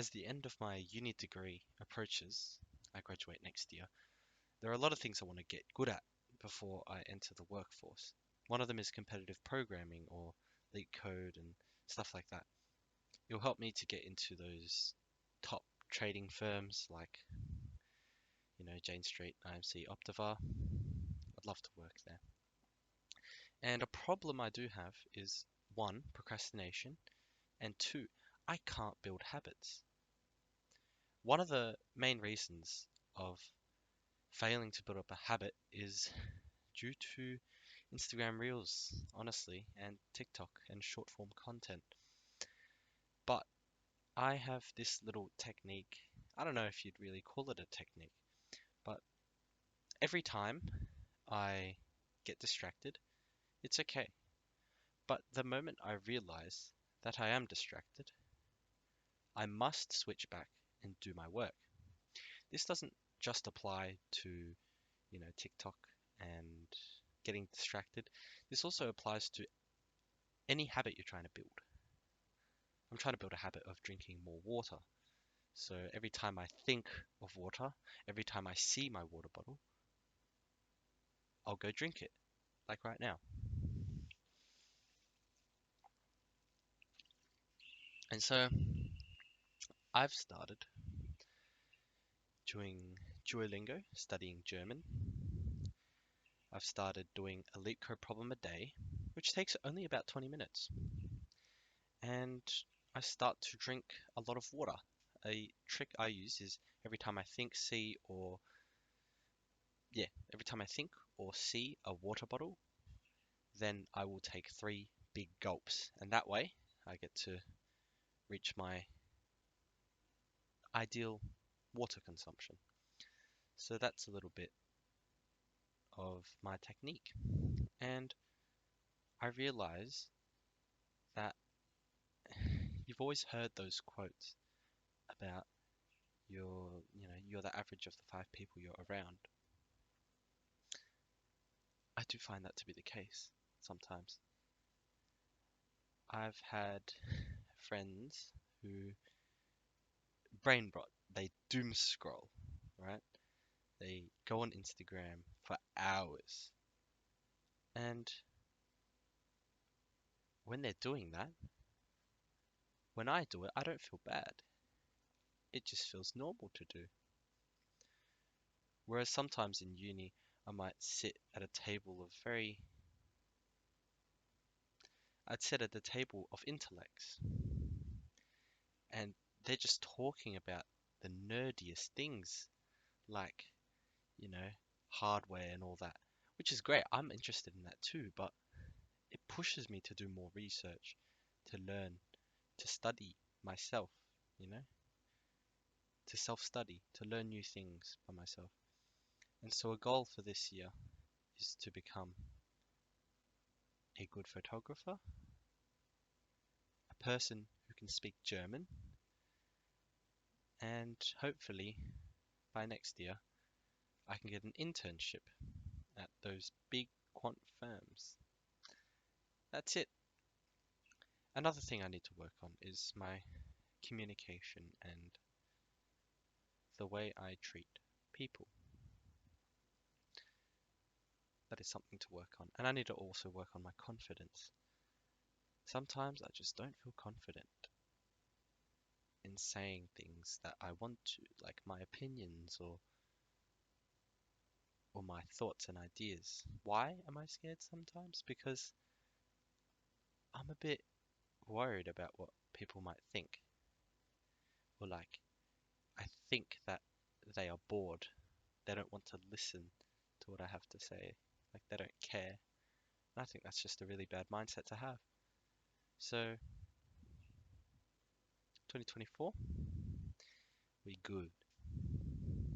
as the end of my uni degree approaches, I graduate next year, there are a lot of things I want to get good at before I enter the workforce. One of them is competitive programming or leak code and stuff like that. It will help me to get into those top trading firms like, Jane Street, IMC, Optivar. I'd love to work there. And a problem I do have is one, procrastination, and two, I can't build habits. One of the main reasons of failing to build up a habit is due to Instagram Reels, honestly, and TikTok and short form content. But I have this little technique. I don't know if you'd really call it a technique, but every time I get distracted, it's okay. But the moment I realize that I am distracted, I must switch back and do my work. This doesn't just apply to, TikTok and getting distracted. This also applies to any habit you're trying to build. I'm trying to build a habit of drinking more water. So every time I think of water, every time I see my water bottle, I'll go drink it, like right now. And so I've started doing Duolingo, studying German. I've started doing a LeetCode problem a day, which takes only about 20 minutes. And I start to drink a lot of water. A trick I use is every time I think, see, or every time I think or see a water bottle, then I will take 3 big gulps. And that way, I get to reach my ideal water consumption. So that's a little bit of my technique. And I realize that you've always heard those quotes about you're the average of the 5 people you're around. I do find that to be the case sometimes. I've had friends who brain rot, they doom scroll, right? They go on Instagram for hours. And when they're doing that, when I do it, I don't feel bad. It just feels normal to do. Whereas sometimes in uni, I might sit at a table of I'd sit at the table of intellects, and they're just talking about the nerdiest things, like, you know, hardware and all that, which is great. I'm interested in that too, but it pushes me to do more research, to learn, to study myself, you know, to self-study, to learn new things by myself. And so a goal for this year is to become a good photographer, a person who can speak German, and hopefully by next year I can get an internship at those big quant firms. That's it. Another thing I need to work on is my communication and the way I treat people. That is something to work on. And I need to also work on my confidence. Sometimes I just don't feel confident in saying things that I want to, like my opinions or my thoughts and ideas. Why am I scared sometimes? Because I'm a bit worried about what people might think. Or like, I think that they are bored. They don't want to listen to what I have to say. Like, they don't care. And I think that's just a really bad mindset to have. So, 2024, we good.